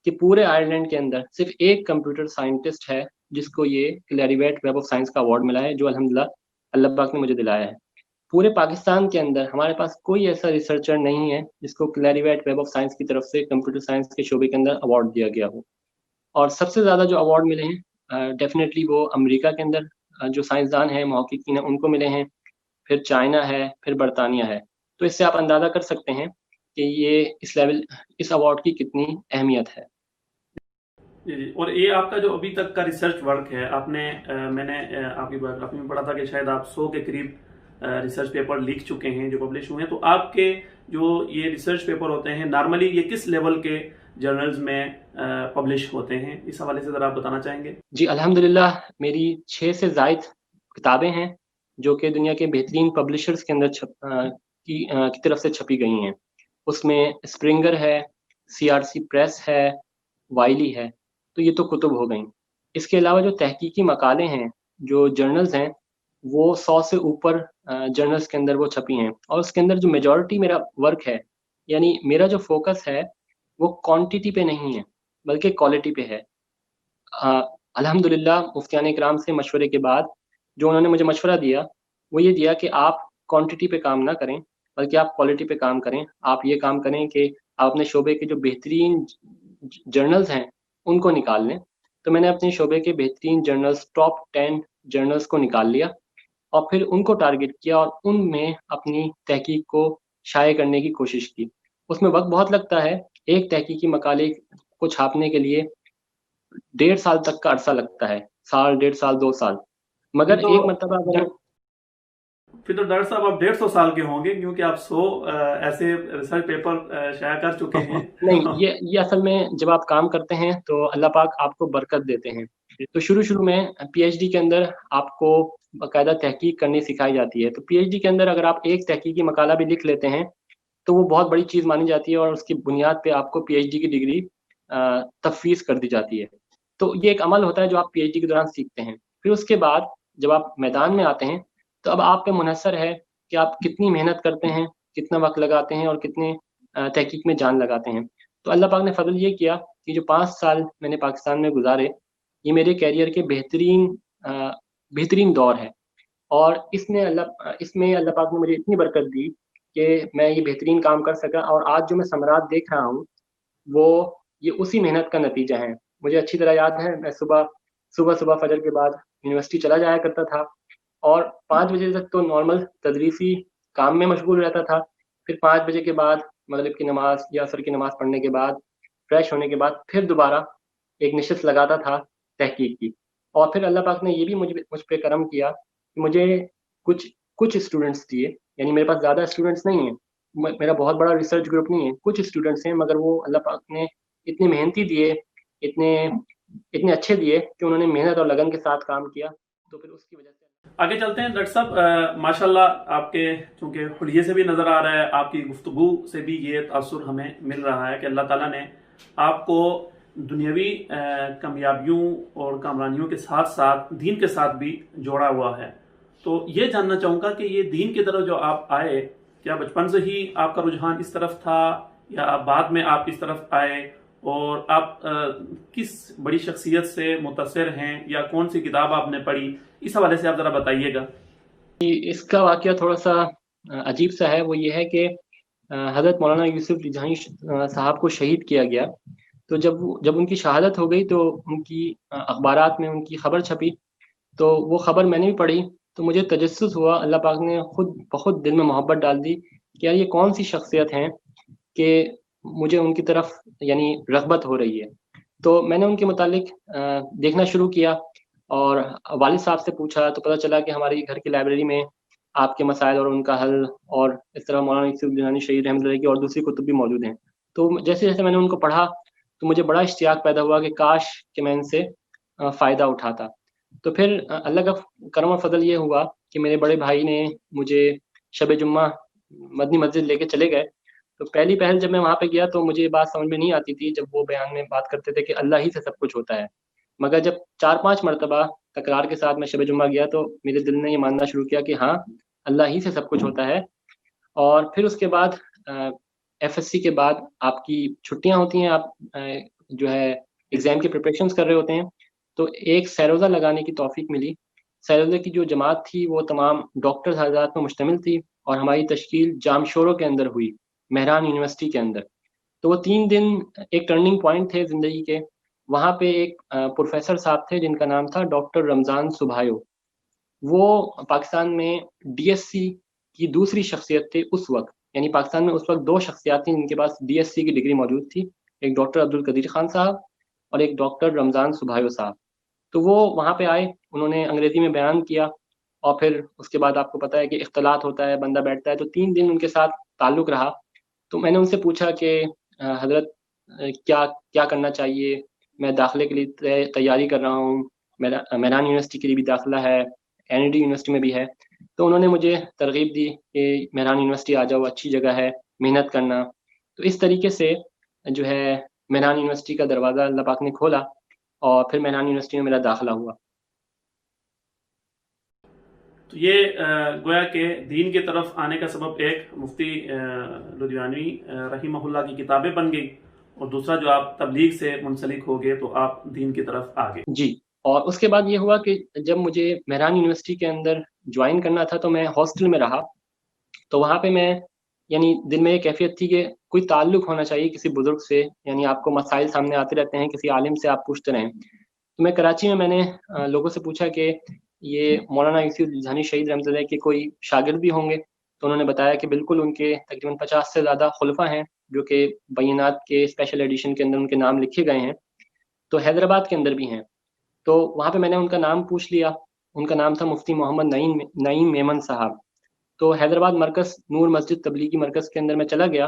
کہ پورے آئرلینڈ کے اندر صرف ایک کمپیوٹر سائنٹسٹ ہے جس کو یہ کلیریویٹ ویب آف سائنس کا ایوارڈ ملا ہے, جو الحمدللہ اللہ پاک نے مجھے دلایا ہے. پورے پاکستان کے اندر ہمارے پاس کوئی ایسا ریسرچر نہیں ہے جس کو کلیریویٹ ویب آف سائنس کی طرف سے کمپیوٹر سائنس کے شعبے کے اندر ایوارڈ دیا گیا ہو. اور سب سے زیادہ جو ایوارڈ ملے ہیں ڈیفینیٹلی وہ امریکہ کے اندر جو سائنسدان ہیں, محققین ہیں, ان کو ملے ہیں, پھر چائنا ہے, پھر برطانیہ ہے. تو اس سے آپ اندازہ کر سکتے ہیں کہ یہ اس ایوارڈ کی کتنی اہمیت ہے. جی. اور یہ آپ کا جو ابھی تک کا ریسرچ ورک ہے, آپ نے میں نے آپ کی بایوگرافی میں پڑھا تھا کہ شاید آپ 100 کے قریب ریسرچ پیپر لکھ چکے ہیں جو پبلش ہوئے ہیں. تو آپ کے جو یہ ریسرچ پیپر ہوتے ہیں نارملی یہ کس لیول کے جرنلز میں پبلش ہوتے ہیں, اس حوالے سے ذرا آپ بتانا چاہیں گے؟ جی الحمدللہ میری 6 سے زائد کتابیں ہیں جو کہ دنیا کے بہترین پبلشرز کے اندر کی طرف سے چھپی گئی ہیں. اس میں اسپرنگر ہے, CRC پریس ہے, وائلی ہے. تو یہ تو کتب ہو گئیں. اس کے علاوہ جو تحقیقی مقالے ہیں, جو جرنلز ہیں, وہ 100 سے اوپر جرنلز کے اندر وہ چھپی ہیں. اور اس کے اندر جو میجورٹی میرا ورک ہے, یعنی میرا جو فوکس ہے وہ کوانٹیٹی پہ نہیں ہے بلکہ کوالٹی پہ ہے. الحمدللہ مفتیان اکرام سے مشورے کے بعد جو انہوں نے مجھے مشورہ دیا وہ یہ دیا کہ آپ کوانٹیٹی پہ کام نہ کریں بلکہ آپ کوالٹی پہ کام کریں. آپ یہ کام کریں کہ آپ اپنے شعبے کے جو بہترین جرنلز ہیں ان کو نکال لیں. تو میں نے اپنے شعبے کے بہترین جرنلز, ٹاپ 10 جرنلز کو نکال لیا اور پھر ان کو ٹارگٹ کیا اور ان میں اپنی تحقیق کو شائع کرنے کی کوشش کی. اس میں وقت بہت لگتا ہے. ایک تحقیقی مقالے کو چھاپنے کے لیے 1.5 سال تک کا عرصہ لگتا ہے, 1.5 سال 2 سال. مگر ایک مرتبہ پھر تو ڈاکٹر صاحب آپ 150 سال کے ہوں گے کیونکہ آپ 100 ایسے ریسرچ پیپر شائع کر چکے ہیں. نہیں, یہ اصل میں جب آپ کام کرتے ہیں تو اللہ پاک آپ کو برکت دیتے ہیں. تو شروع میں PhD کے اندر آپ کو باقاعدہ تحقیق کرنی سکھائی جاتی ہے. تو PhD کے اندر اگر آپ ایک تحقیقی مقالہ بھی لکھ لیتے ہیں تو وہ بہت بڑی چیز مانی جاتی ہے اور اس کی بنیاد پہ آپ کو PhD کی ڈگری تفویض کر دی جاتی ہے. تو یہ ایک عمل ہوتا ہے جو آپ PhD کے دوران سیکھتے ہیں. پھر اس کے بعد جب آپ میدان میں آتے ہیں تو اب آپ پہ منحصر ہے کہ آپ کتنی محنت کرتے ہیں, کتنا وقت لگاتے ہیں اور کتنے تحقیق میں جان لگاتے ہیں. تو اللہ پاک نے فضل یہ کیا کہ جو 5 سال میں نے پاکستان میں گزارے یہ میرے کیریئر کے بہترین دور ہے. اور اس میں اللہ پاک نے مجھے اتنی برکت دی کہ میں یہ بہترین کام کر سکا. اور آج جو میں ثمرات دیکھ رہا ہوں وہ یہ اسی محنت کا نتیجہ ہے. مجھے اچھی طرح یاد ہے میں صبح فجر کے بعد یونیورسٹی چلا جایا کرتا تھا اور 5 بجے تک تو نارمل تدریسی کام میں مشغول رہتا تھا. پھر 5 بجے کے بعد مغرب کی نماز یا عصر کی نماز پڑھنے کے بعد فریش ہونے کے بعد پھر دوبارہ ایک نشست لگاتا تھا تحقیق کی. اور پھر اللہ پاک نے یہ بھی مجھ پہ کرم کیا کہ مجھے کچھ اسٹوڈنٹس دیے. یعنی میرے پاس زیادہ اسٹوڈنٹس نہیں ہیں, میرا بہت بڑا ریسرچ گروپ نہیں ہے, کچھ اسٹوڈنٹس ہیں, مگر وہ اللہ پاک نے اتنے محنتی دیے, اتنے اچھے دیے کہ انہوں نے محنت اور لگن کے ساتھ کام کیا. تو پھر اس کی وجہ سے آگے چلتے ہیں ڈاکٹر صاحب. ماشاءاللہ آپ کے چونکہ حلیے سے بھی نظر آ رہا ہے, آپ کی گفتگو سے بھی یہ تاثر ہمیں مل رہا ہے کہ اللہ تعالیٰ نے آپ کو دنیاوی کامیابیوں اور کامرانیوں کے ساتھ ساتھ دین کے ساتھ بھی جوڑا ہوا ہے. تو یہ جاننا چاہوں گا کہ یہ دین کی طرف جو آپ آئے, کیا بچپن سے ہی آپ کا رجحان اس طرف تھا یا بعد میں آپ اس طرف آئے, اور آپ کس بڑی شخصیت سے متاثر ہیں یا کون سی کتاب آپ نے پڑھی, اس حوالے سے آپ ذرا بتائیے گا. اس کا واقعہ تھوڑا سا عجیب سا ہے. وہ یہ ہے کہ حضرت مولانا یوسف رجحانی صاحب کو شہید کیا گیا. تو جب ان کی شہادت ہو گئی تو ان کی اخبارات میں ان کی خبر چھپی, تو وہ خبر میں نے بھی پڑھی. تو مجھے تجسس ہوا, اللہ پاک نے خود بخود دل میں محبت ڈال دی کہ یار یہ کون سی شخصیت ہیں کہ مجھے ان کی طرف یعنی رغبت ہو رہی ہے. تو میں نے ان کے متعلق دیکھنا شروع کیا اور والد صاحب سے پوچھا تو پتہ چلا کہ ہماری گھر کی لائبریری میں آپ کے مسائل اور ان کا حل اور اس طرح مولانا یوسف رجحانی شہید رحمۃ اللہ کی اور دوسری کتب بھی موجود ہیں. تو جیسے جیسے میں نے ان کو پڑھا تو مجھے بڑا اشتیاق پیدا ہوا کہ کاش کہ میں ان سے فائدہ اٹھاتا. تو پھر اللہ کا کرم و فضل یہ ہوا کہ میرے بڑے بھائی نے مجھے شب جمعہ مدنی مسجد لے کے چلے گئے. تو پہلی پہل جب میں وہاں پہ گیا تو مجھے یہ بات سمجھ میں نہیں آتی تھی, جب وہ بیان میں بات کرتے تھے کہ اللہ ہی سے سب کچھ ہوتا ہے. مگر جب 4-5 مرتبہ تکرار کے ساتھ میں شب جمعہ گیا تو میرے دل نے یہ ماننا شروع کیا کہ ہاں اللہ ہی سے سب کچھ ہوتا ہے. اور پھر اس کے بعد ایف ایس سی کے بعد آپ کی چھٹیاں ہوتی ہیں, آپ جو ہے ایگزام کی پریپریشنز کر رہے ہوتے ہیں. تو ایک سیروزہ لگانے کی توفیق ملی. سیروزہ کی جو جماعت تھی وہ تمام ڈاکٹر حضرات پر مشتمل تھی اور ہماری تشکیل جام شوروں کے اندر ہوئی, مہران یونیورسٹی کے اندر. تو وہ 3 دن ایک ٹرننگ پوائنٹ تھے زندگی کے. وہاں پہ ایک پروفیسر صاحب تھے جن کا نام تھا ڈاکٹر رمضان سبھایو. وہ پاکستان میں ڈی ایس سی کی دوسری شخصیت تھے اس وقت. یعنی پاکستان میں اس وقت 2 شخصیات تھیں جن کے پاس ڈی ایس سی کی ڈگری موجود تھی, ایک ڈاکٹر عبد القدیر خان صاحب اور ایک ڈاکٹر رمضان سبھایو صاحب. تو وہ وہاں پہ آئے, انہوں نے انگریزی میں بیان کیا اور پھر اس کے بعد آپ کو پتہ ہے کہ اختلاط ہوتا ہے, بندہ بیٹھتا ہے. تو 3 دن ان کے ساتھ تعلق رہا. تو میں نے ان سے پوچھا کہ حضرت کیا کرنا چاہیے, میں داخلے کے لیے تیاری کر رہا ہوں, مہران یونیورسٹی کے لیے بھی داخلہ ہے, این ای ڈی یونیورسٹی میں بھی ہے. تو انہوں نے مجھے ترغیب دی کہ مہران یونیورسٹی آ جاؤ, اچھی جگہ ہے, محنت کرنا. تو اس طریقے سے جو ہے مہران یونیورسٹی کا دروازہ اللہ پاک نے کھولا اور پھر مہران یونیورسٹی میں میرا داخلہ ہوا. تو یہ گویا کہ دین کی طرف آنے کا سبب ایک مفتی لدھیانوی رحمہ اللہ کی کتابیں بن گئی, اور دوسرا جو آپ تبلیغ سے منسلک ہو گئے تو آپ دین کی طرف آ گئے. جی, اور اس کے بعد یہ ہوا کہ جب مجھے مہران یونیورسٹی کے اندر جوائن کرنا تھا تو میں ہاسٹل میں رہا. تو وہاں پہ میں یعنی دل میں یہ کیفیت تھی کہ کوئی تعلق ہونا چاہیے کسی بزرگ سے, یعنی آپ کو مسائل سامنے آتے رہتے ہیں, کسی عالم سے آپ پوچھتے رہیں. تو میں کراچی میں نے لوگوں سے پوچھا کہ یہ مولانا یوسف رجحانی شہید رحمۃ اللہ کے کوئی شاگرد بھی ہوں گے. تو انہوں نے بتایا کہ بالکل ان کے تقریباً 50 سے زیادہ خلفاء ہیں جو کہ بینات کے اسپیشل ایڈیشن کے اندر ان کے نام لکھے گئے ہیں. تو حیدرآباد کے اندر بھی ہیں. تو وہاں پہ میں نے ان کا نام پوچھ لیا. ان کا نام تھا مفتی محمد نعیم میمن صاحب. تو حیدرآباد مرکز نور مسجد تبلیغی مرکز کے اندر میں چلا گیا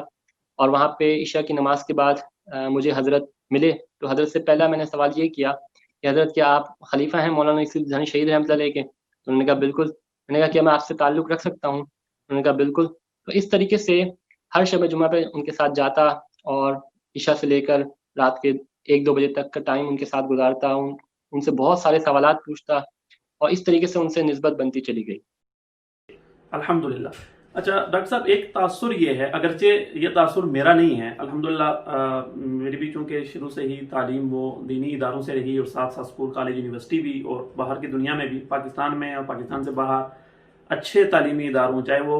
اور وہاں پہ عشاء کی نماز کے بعد مجھے حضرت ملے. تو حضرت سے پہلا میں نے سوال یہ کیا کہ حضرت کیا آپ خلیفہ ہیں مولانا یوسف رجحانی شہید رحمۃ اللہ کے؟ تو انہوں نے کہا بالکل. میں نے کہا کیا میں آپ سے تعلق رکھ سکتا ہوں؟ انہوں نے کہا بالکل. تو اس طریقے سے ہر شب جمعہ پہ ان کے ساتھ جاتا اور عشاء سے لے کر رات کے 1-2 بجے تک کا ٹائم ان کے ساتھ گزارتا ہوں, ان سے بہت سارے سوالات پوچھتا اور اس طریقے سے ان سے نسبت بنتی چلی گئی. الحمدللہ. اچھا ڈاکٹر صاحب, ایک تاثر یہ ہے, اگرچہ یہ تاثر میرا نہیں ہے, الحمدللہ میری بھی چونکہ شروع سے ہی تعلیم وہ دینی اداروں سے رہی اور ساتھ ساتھ اسکول کالج یونیورسٹی بھی اور باہر کی دنیا میں بھی, پاکستان میں اور پاکستان سے باہر اچھے تعلیمی اداروں ہوں، چاہے وہ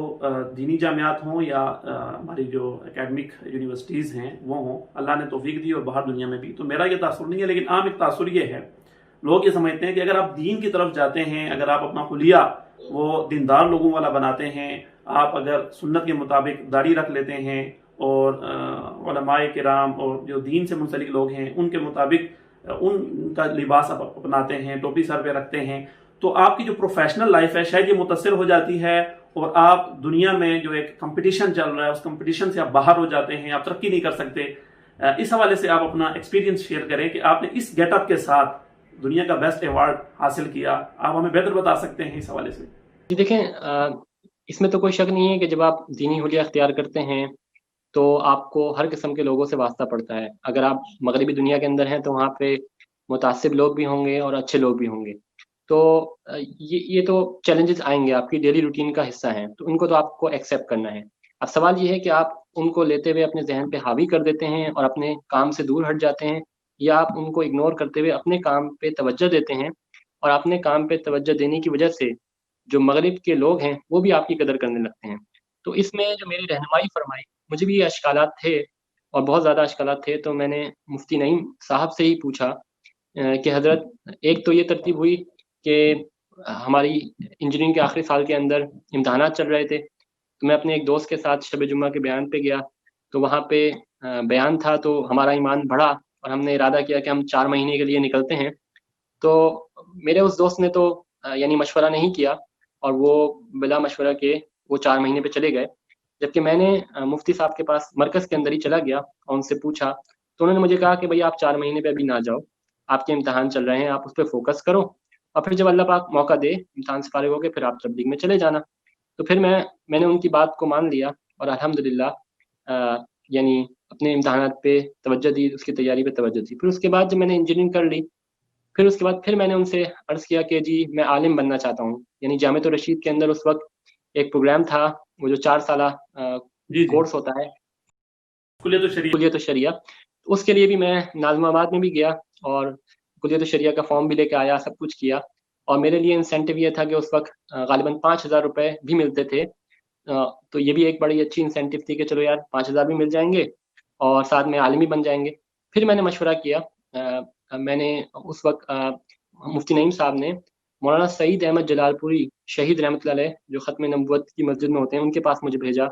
دینی جامعات ہوں یا ہماری جو اکیڈمک یونیورسٹیز ہیں وہ ہوں، اللہ نے توفیق دی اور باہر دنیا میں بھی. تو میرا یہ تاثر نہیں ہے، لیکن عام ایک تاثر یہ ہے، لوگ یہ سمجھتے ہیں کہ اگر آپ دین کی طرف جاتے ہیں، اگر آپ اپنا حلیہ وہ دیندار لوگوں والا بناتے ہیں، آپ اگر سنت کے مطابق داڑھی رکھ لیتے ہیں اور علماء کرام اور جو دین سے منسلک لوگ ہیں ان کے مطابق ان کا لباس آپ اپناتے ہیں، ٹوپی سر پہ رکھتے ہیں، تو آپ کی جو پروفیشنل لائف ہے شاید یہ متاثر ہو جاتی ہے، اور آپ دنیا میں جو ایک کمپٹیشن چل رہا ہے اس کمپٹیشن سے آپ باہر ہو جاتے ہیں، آپ ترقی نہیں کر سکتے. اس حوالے سے آپ اپنا ایکسپیرینس شیئر کریں کہ آپ نے اس گیٹ اپ کے ساتھ دنیا کا بیسٹ ایوارڈ حاصل کیا. آپ ہمیں بہتر بتا سکتے ہیں اس حوالے سے. جی دیکھیں، اس میں تو کوئی شک نہیں ہے کہ جب آپ دینی حلیہ اختیار کرتے ہیں تو آپ کو ہر قسم کے لوگوں سے واسطہ پڑتا ہے. اگر آپ مغربی دنیا کے اندر ہیں تو وہاں پہ متعصب لوگ بھی ہوں گے اور اچھے لوگ بھی ہوں گے. تو یہ تو چیلنجز آئیں گے، آپ کی ڈیلی روٹین کا حصہ ہیں، تو ان کو تو آپ کو ایکسیپٹ کرنا ہے. اب سوال یہ ہے کہ آپ ان کو لیتے ہوئے اپنے ذہن پہ حاوی کر دیتے ہیں اور اپنے کام سے دور ہٹ جاتے ہیں، یا آپ ان کو اگنور کرتے ہوئے اپنے کام پہ توجہ دیتے ہیں، اور اپنے کام پہ توجہ دینے کی وجہ سے جو مغرب کے لوگ ہیں وہ بھی آپ کی قدر کرنے لگتے ہیں. تو اس میں جو میری رہنمائی فرمائی، مجھے بھی یہ اشکالات تھے اور بہت زیادہ اشکالات تھے. تو میں نے مفتی نعیم صاحب سے ہی پوچھا کہ حضرت، ایک تو یہ ترتیب ہوئی کہ ہماری انجینئرنگ کے آخری سال کے اندر امتحانات چل رہے تھے، تو میں اپنے ایک دوست کے ساتھ شب جمعہ کے بیان پہ گیا. تو وہاں پہ بیان تھا، تو ہمارا ایمان بڑھا اور ہم نے ارادہ کیا کہ ہم 4 مہینے کے لیے نکلتے ہیں. تو میرے اس دوست نے تو یعنی مشورہ نہیں کیا، اور وہ بلا مشورہ کے وہ 4 مہینے پہ چلے گئے. جبکہ میں نے مفتی صاحب کے پاس مرکز کے اندر ہی چلا گیا اور ان سے پوچھا، تو انہوں نے مجھے کہا کہ بھائی آپ 4 مہینے پہ ابھی نہ جاؤ، آپ کے امتحان چل رہے ہیں، آپ اس پہ فوکس کرو، اور پھر جب اللہ پاک موقع دے امتحان سے فارغ ہو کے پھر آپ تبلیغ میں چلے جانا. تو پھر میں نے ان کی بات کو مان لیا اور الحمدللہ یعنی اپنے امتحانات پہ توجہ دی، اس کی تیاری پہ توجہ دی. پھر اس کے بعد جب میں نے انجینئرنگ کر لی، پھر اس کے بعد پھر میں نے ان سے عرض کیا کہ جی میں عالم بننا چاہتا ہوں. یعنی جامعۃ الرشید کے اندر اس وقت ایک پروگرام تھا، وہ جو 4 سالہ جی کورس ہوتا ہے کلیت الشریعہ. کلیت الشریعہ، اس کے لیے بھی میں نازم آباد میں بھی گیا اور کلیت الشریعہ کا فارم بھی لے کے آیا، سب کچھ کیا. اور میرے لیے انسینٹیو یہ تھا کہ اس وقت غالباً 5,000 روپے بھی ملتے تھے. تو یہ بھی ایک بڑی اچھی انسینٹیو تھی کہ چلو یار 5,000 بھی مل جائیں گے اور ساتھ میں عالمی بن جائیں گے. پھر میں نے مشورہ کیا، میں نے اس وقت مفتی نعیم صاحب نے مولانا سعید احمد جلال پوری شہید رحمۃ اللہ علیہ جو ختم نبوت کی مسجد میں ہوتے ہیں، ان کے پاس مجھے بھیجا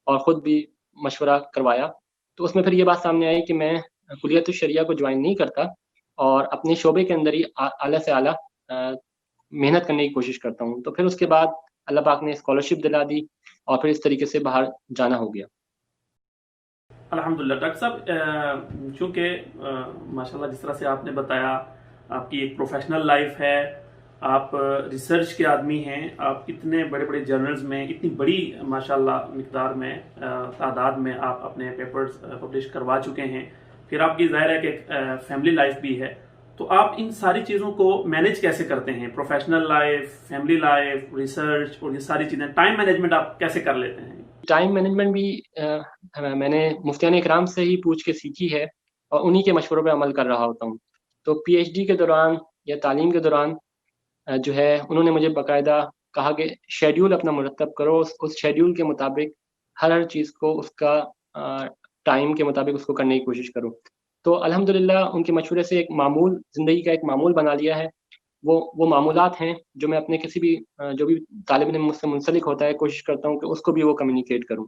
اور خود بھی مشورہ کروایا. تو اس میں پھر یہ بات سامنے آئی کہ میں کلیت الشریعہ کو جوائن نہیں کرتا اور اپنے شعبے کے اندر ہی اعلیٰ سے اعلیٰ محنت کرنے کی کوشش کرتا ہوں. تو پھر اس کے بعد اللہ پاک نے اسکالرشپ دلا دی اور پھر اس طریقے سے باہر جانا ہو گیا. الحمدللہ. ڈاکٹر صاحب، چونکہ ماشاءاللہ جس طرح سے آپ نے بتایا آپ کی ایک پروفیشنل لائف ہے، آپ ریسرچ کے آدمی ہیں، آپ اتنے بڑے بڑے جرنلز میں اتنی بڑی ماشاءاللہ مقدار میں تعداد میں آپ اپنے پیپرز پبلش کروا چکے ہیں، پھر آپ کی ظاہر ہے کہ ایک فیملی لائف بھی ہے، تو آپ ان ساری چیزوں کو مینیج کیسے کرتے ہیں؟ Professional life, family life, research اور یہ ساری چیزیں، ٹائم مینجمنٹ آپ کیسے کر لیتے ہیں؟ ٹائم مینجمنٹ بھی میں نے مفتیان اکرام سے ہی پوچھ کے سیکھی ہے اور انہی کے مشوروں پہ عمل کر رہا ہوتا ہوں. تو پی ایچ ڈی کے دوران یا تعلیم کے دوران جو ہے انہوں نے مجھے باقاعدہ کہا کہ شیڈیول اپنا مرتب کرو، اس شیڈیول کے مطابق ہر چیز کو اس کا ٹائم کے مطابق اس کو کرنے کی کوشش کرو. تو الحمدللہ ان کے مشورے سے ایک معمول، زندگی کا ایک معمول بنا لیا ہے. وہ معمولات ہیں جو میں اپنے کسی بھی جو بھی طالب علم مجھ سے منسلک ہوتا ہے کوشش کرتا ہوں کہ اس کو بھی وہ کمیونیکیٹ کروں.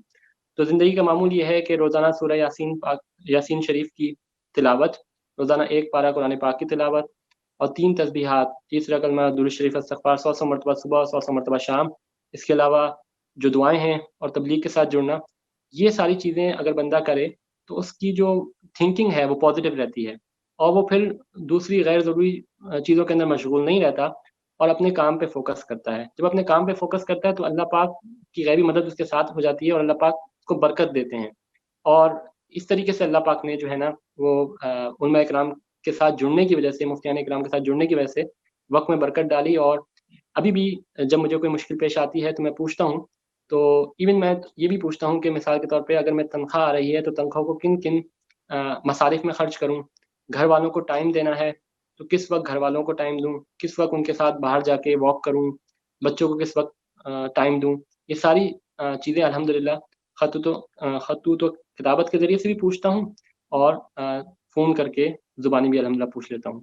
تو زندگی کا معمول یہ ہے کہ روزانہ سورہ یاسین شریف کی تلاوت، روزانہ 1 پارہ قرآن پاک کی تلاوت اور 3 تسبیحات، تیسرا کلمہ درود شریف استغفار 100 مرتبہ صبح، 100 مرتبہ شام. اس کے علاوہ جو دعائیں ہیں اور تبلیغ کے ساتھ جڑنا، یہ ساری چیزیں اگر بندہ کرے تو اس کی جو تھنکنگ ہے وہ پازیٹیو رہتی ہے اور وہ پھر دوسری غیر ضروری چیزوں کے اندر مشغول نہیں رہتا اور اپنے کام پہ فوکس کرتا ہے. جب اپنے کام پہ فوکس کرتا ہے تو اللہ پاک کی غیبی مدد اس کے ساتھ ہو جاتی ہے اور اللہ پاک اس کو برکت دیتے ہیں. اور اس طریقے سے اللہ پاک نے جو ہے نا وہ علماء اکرام کے ساتھ جڑنے کی وجہ سے، مفتیان اکرام کے ساتھ جڑنے کی وجہ سے وقت میں برکت ڈالی. اور ابھی بھی جب مجھے کوئی مشکل پیش آتی ہے تو میں پوچھتا ہوں، تو ایون میں یہ بھی پوچھتا ہوں کہ مثال کے طور پہ اگر میں تنخواہ آ رہی ہے تو تنخواہ کو کن کن مصارف میں خرچ کروں، گھر والوں کو ٹائم دینا ہے تو کس وقت گھر والوں کو ٹائم دوں، کس وقت ان کے ساتھ باہر جا کے واک کروں، بچوں کو کس وقت ٹائم دوں. یہ ساری چیزیں الحمدللہ خطوط و کتابت کے ذریعے سے بھی پوچھتا ہوں, اور فون کر کے زبانی بھی الحمدللہ پوچھ لیتا ہوں.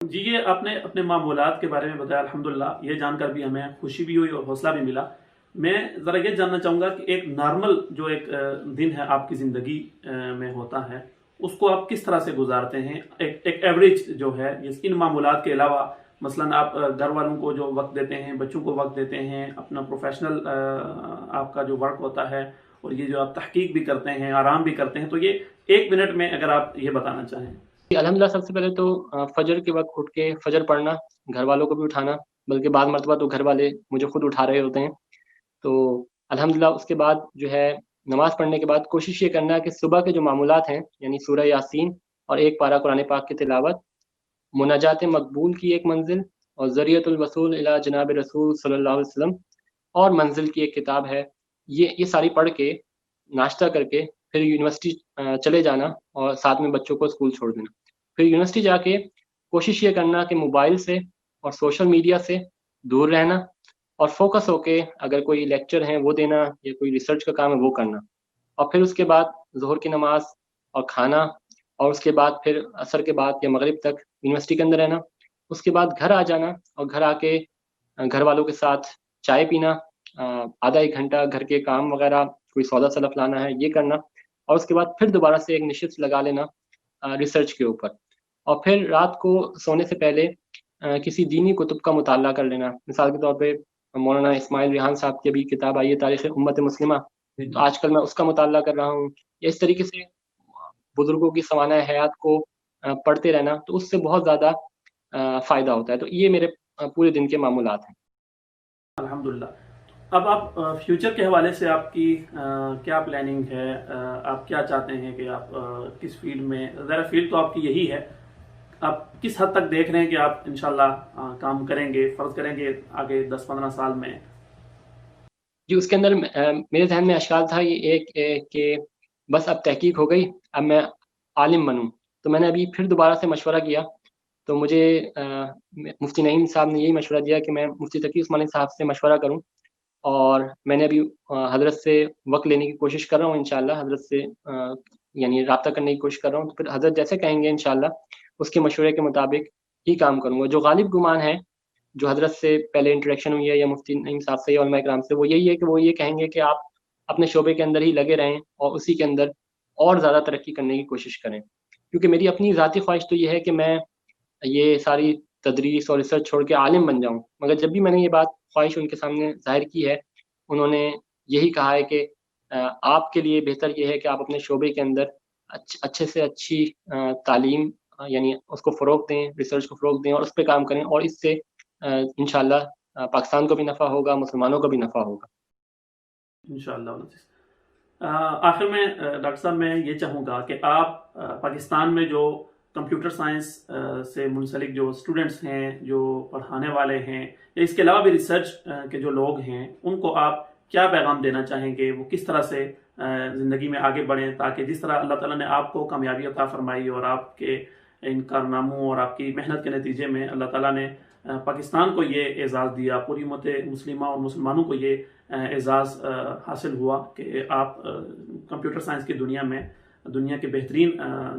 جی یہ آپ نے اپنے معمولات کے بارے میں بتایا, الحمدللہ یہ جان کر بھی ہمیں خوشی بھی ہوئی اور حوصلہ بھی ملا. میں ذرا یہ جاننا چاہوں گا کہ ایک نارمل جو ایک دن ہے آپ کی زندگی میں ہوتا ہے, اس کو آپ کس طرح سے گزارتے ہیں؟ ایک ایوریج جو ہے ان معمولات کے علاوہ, مثلا آپ گھر والوں کو جو وقت دیتے ہیں, بچوں کو وقت دیتے ہیں, اپنا پروفیشنل آپ کا جو ورک ہوتا ہے, اور یہ جو آپ تحقیق بھی کرتے ہیں, آرام بھی کرتے ہیں, تو یہ 1 منٹ میں اگر آپ یہ بتانا چاہیں. الحمدللہ سب سے پہلے تو فجر کے وقت اٹھ کے فجر پڑھنا, گھر والوں کو بھی اٹھانا, بلکہ بعض مرتبہ تو گھر والے مجھے خود اٹھا رہے ہوتے ہیں. تو الحمدللہ اس کے بعد جو ہے نماز پڑھنے کے بعد کوشش یہ کرنا کہ صبح کے جو معمولات ہیں, یعنی سورہ یاسین اور 1 پارہ قرآن پاک کی تلاوت, مناجات مقبول کی ایک منزل, اور ذریعۃ الوصول الی جناب رسول صلی اللہ علیہ وسلم اور منزل کی ایک کتاب ہے, یہ ساری پڑھ کے ناشتہ کر کے پھر یونیورسٹی چلے جانا, اور ساتھ میں بچوں کو اسکول چھوڑ دینا. پھر یونیورسٹی جا کے کوشش یہ کرنا کہ موبائل سے اور سوشل میڈیا سے دور رہنا, اور فوکس ہو کے اگر کوئی لیکچر ہیں وہ دینا, یا کوئی ریسرچ کا کام ہے وہ کرنا. اور پھر اس کے بعد ظہر کی نماز اور کھانا, اور اس کے بعد پھر عصر کے بعد یا مغرب تک یونیورسٹی کے اندر رہنا. اس کے بعد گھر آ جانا, اور گھر آ کے گھر والوں کے ساتھ چائے پینا, آدھا 1 گھنٹہ گھر کے کام وغیرہ, کوئی سودا سلف لانا ہے یہ کرنا, اور اس کے بعد پھر دوبارہ سے ایک نشست لگا لینا ریسرچ کے اوپر. اور پھر رات کو سونے سے پہلے کسی دینی کتب کا مطالعہ کر لینا. مثال کے طور پہ مولانا اسماعیل ریحان صاحب کی ابھی کتاب آئی ہے تاریخ امت مسلمہ, تو آج کل میں اس کا مطالعہ کر رہا ہوں. اس طریقے سے بزرگوں کی سوانح حیات کو پڑھتے رہنا, تو اس سے بہت زیادہ فائدہ ہوتا ہے. تو یہ میرے پورے دن کے معمولات ہیں. الحمدللہ. اب آپ فیوچر کے حوالے سے آپ کی کیا پلاننگ ہے؟ آپ کیا چاہتے ہیں کہ آپ کس فیلڈ میں, ذرا فیلڈ تو آپ کی یہی ہے, آپ کس حد تک دیکھ رہے ہیں کہ آپ انشاءاللہ کام کریں گے, فرض کریں گے آگے 10-15 سال میں؟ جی اس کے اندر میرے ذہن میں اشکال تھا یہ ایک کہ بس اب تحقیق ہو گئی, اب میں عالم بنوں. تو میں نے ابھی پھر دوبارہ سے مشورہ کیا, تو مجھے مفتی نعیم صاحب نے یہی مشورہ دیا کہ میں مفتی تقی عثمانی صاحب سے مشورہ کروں, اور میں نے ابھی حضرت سے وقت لینے کی کوشش کر رہا ہوں. انشاءاللہ حضرت سے یعنی رابطہ کرنے کی کوشش کر رہا ہوں, تو پھر حضرت جیسے کہیں گے انشاءاللہ اس کے مشورے کے مطابق ہی کام کروں گا. جو غالب گمان ہے, جو حضرت سے پہلے انٹریکشن ہوئی ہے یا مفتی نعیم صاحب سے یا علماء کرام سے, وہ یہی ہے کہ وہ یہ کہیں گے کہ آپ اپنے شعبے کے اندر ہی لگے رہیں اور اسی کے اندر اور زیادہ ترقی کرنے کی کوشش کریں. کیونکہ میری اپنی ذاتی خواہش تو یہ ہے کہ میں یہ ساری تدریس اور ریسرچ چھوڑ کے عالم بن جاؤں. مگر جب بھی میں نے یہ بات خواہش ان کے سامنے ظاہر کی ہے, انہوں نے یہی کہا ہے کہ آپ کے لیے بہتر یہ ہے کہ آپ اپنے شعبے کے اندر اچھے سے اچھی تعلیم یعنی اس کو فروغ دیں, ریسرچ کو فروغ دیں, اور اس پہ کام کریں, اور اس سے انشاءاللہ پاکستان کو بھی نفع ہوگا, مسلمانوں کو بھی نفع ہوگا انشاءاللہ. آخر میں ڈاکٹر صاحب میں یہ چاہوں گا کہ آپ پاکستان میں جو کمپیوٹر سائنس سے منسلک جو اسٹوڈنٹس ہیں, جو پڑھانے والے ہیں, یا اس کے علاوہ بھی ریسرچ کے جو لوگ ہیں, ان کو آپ کیا پیغام دینا چاہیں گے؟ وہ کس طرح سے زندگی میں آگے بڑھیں, تاکہ جس طرح اللہ تعالیٰ نے آپ کو کامیابی عطا فرمائی اور آپ کے ان کارناموں اور آپ کی محنت کے نتیجے میں اللہ تعالیٰ نے پاکستان کو یہ اعزاز دیا, پوری امت مسلمہ اور مسلمانوں کو یہ اعزاز حاصل ہوا کہ آپ کمپیوٹر سائنس کی دنیا میں دنیا کے بہترین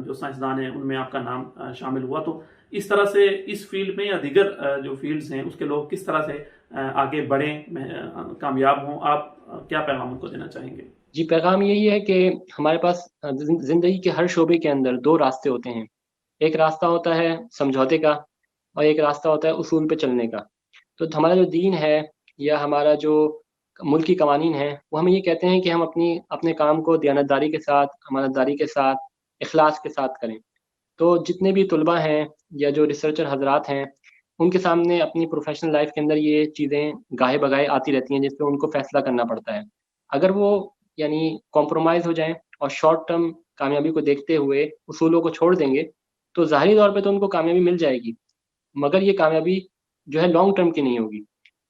جو سائنسدان ہیں ان میں آپ کا نام شامل ہوا. تو اس طرح سے اس فیلڈ میں یا دیگر جو فیلڈز ہیں اس کے لوگ کس طرح سے آگے بڑھیں, کامیاب ہوں, آپ کیا پیغام ان کو دینا چاہیں گے؟ جی پیغام یہی ہے کہ ہمارے پاس زندگی کے ہر شعبے کے اندر 2 راستے ہوتے ہیں. ایک راستہ ہوتا ہے سمجھوتے کا, اور ایک راستہ ہوتا ہے اصول پہ چلنے کا. تو ہمارا جو دین ہے یا ہمارا جو ملکی قوانین ہیں, وہ ہمیں یہ کہتے ہیں کہ ہم اپنے کام کو دیانتداری کے ساتھ, امانتداری کے ساتھ, اخلاص کے ساتھ کریں. تو جتنے بھی طلباء ہیں یا جو ریسرچر حضرات ہیں, ان کے سامنے اپنی پروفیشنل لائف کے اندر یہ چیزیں گاہے بگاہے آتی رہتی ہیں, جس پہ ان کو فیصلہ کرنا پڑتا ہے. اگر وہ یعنی کمپرومائز ہو جائیں اور شارٹ ٹرم کامیابی کو دیکھتے ہوئے اصولوں کو چھوڑ دیں گے, تو ظاہری طور پہ تو ان کو کامیابی مل جائے گی, مگر یہ کامیابی جو ہے لانگ ٹرم کی نہیں ہوگی.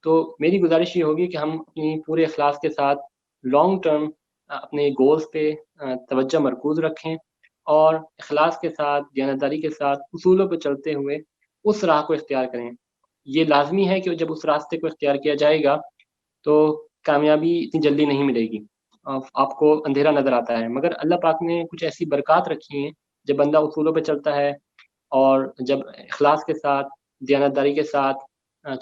تو میری گزارش یہ ہوگی کہ ہم اپنی پورے اخلاص کے ساتھ لانگ ٹرم اپنے گولز پہ توجہ مرکوز رکھیں, اور اخلاص کے ساتھ, دیانتداری کے ساتھ, اصولوں پہ چلتے ہوئے اس راہ کو اختیار کریں. یہ لازمی ہے کہ جب اس راستے کو اختیار کیا جائے گا تو کامیابی اتنی جلدی نہیں ملے گی، آپ کو اندھیرا نظر آتا ہے، مگر اللہ پاک نے کچھ ایسی برکات رکھی ہیں جب بندہ اصولوں پہ چلتا ہے اور جب اخلاص کے ساتھ، دیانتداری کے ساتھ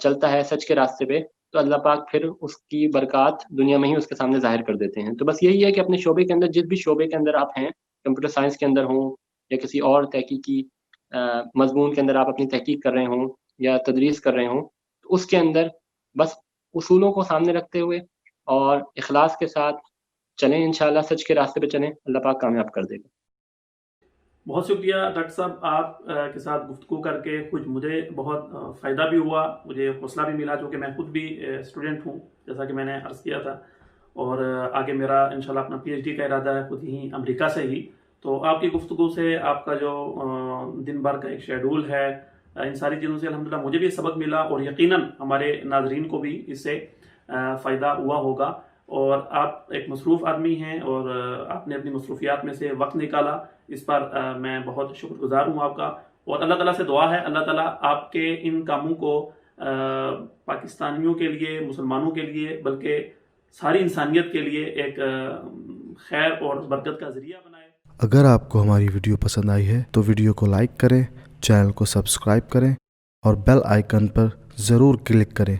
چلتا ہے سچ کے راستے پہ، تو اللہ پاک پھر اس کی برکات دنیا میں ہی اس کے سامنے ظاہر کر دیتے ہیں۔ تو بس یہی ہے کہ اپنے شعبے کے اندر، جس بھی شعبے کے اندر آپ ہیں، کمپیوٹر سائنس کے اندر ہوں یا کسی اور تحقیقی مضمون کے اندر آپ اپنی تحقیق کر رہے ہوں یا تدریس کر رہے ہوں، تو اس کے اندر بس اصولوں کو سامنے رکھتے ہوئے اور اخلاص کے ساتھ چلیں، انشاءاللہ سچ کے راستے پہ چلیں، اللہ پاک کامیاب کر دے گا۔ بہت شکریہ ڈاکٹر صاحب، آپ کے ساتھ گفتگو کر کے کچھ مجھے بہت فائدہ بھی ہوا، مجھے حوصلہ بھی ملا، چونکہ میں خود بھی اسٹوڈنٹ ہوں جیسا کہ میں نے عرض کیا تھا، اور آگے میرا انشاءاللہ اپنا پی ایچ ڈی کا ارادہ ہے خود ہی امریکہ سے ہی۔ تو آپ کی گفتگو سے، آپ کا جو دن بھر کا ایک شیڈول ہے، ان ساری چیزوں سے الحمدللہ مجھے بھی سبق ملا، اور یقیناً ہمارے ناظرین کو بھی اس سے فائدہ ہوا ہوگا۔ اور آپ ایک مصروف آدمی ہیں، اور آپ نے اپنی مصروفیات میں سے وقت نکالا، اس پر میں بہت شکر گزار ہوں آپ کا، اور اللہ تعالیٰ سے دعا ہے اللہ تعالیٰ آپ کے ان کاموں کو پاکستانیوں کے لیے، مسلمانوں کے لیے، بلکہ ساری انسانیت کے لیے ایک خیر اور برکت کا ذریعہ بنائے۔ اگر آپ کو ہماری ویڈیو پسند آئی ہے تو ویڈیو کو لائک کریں، چینل کو سبسکرائب کریں اور بیل آئیکن پر ضرور کلک کریں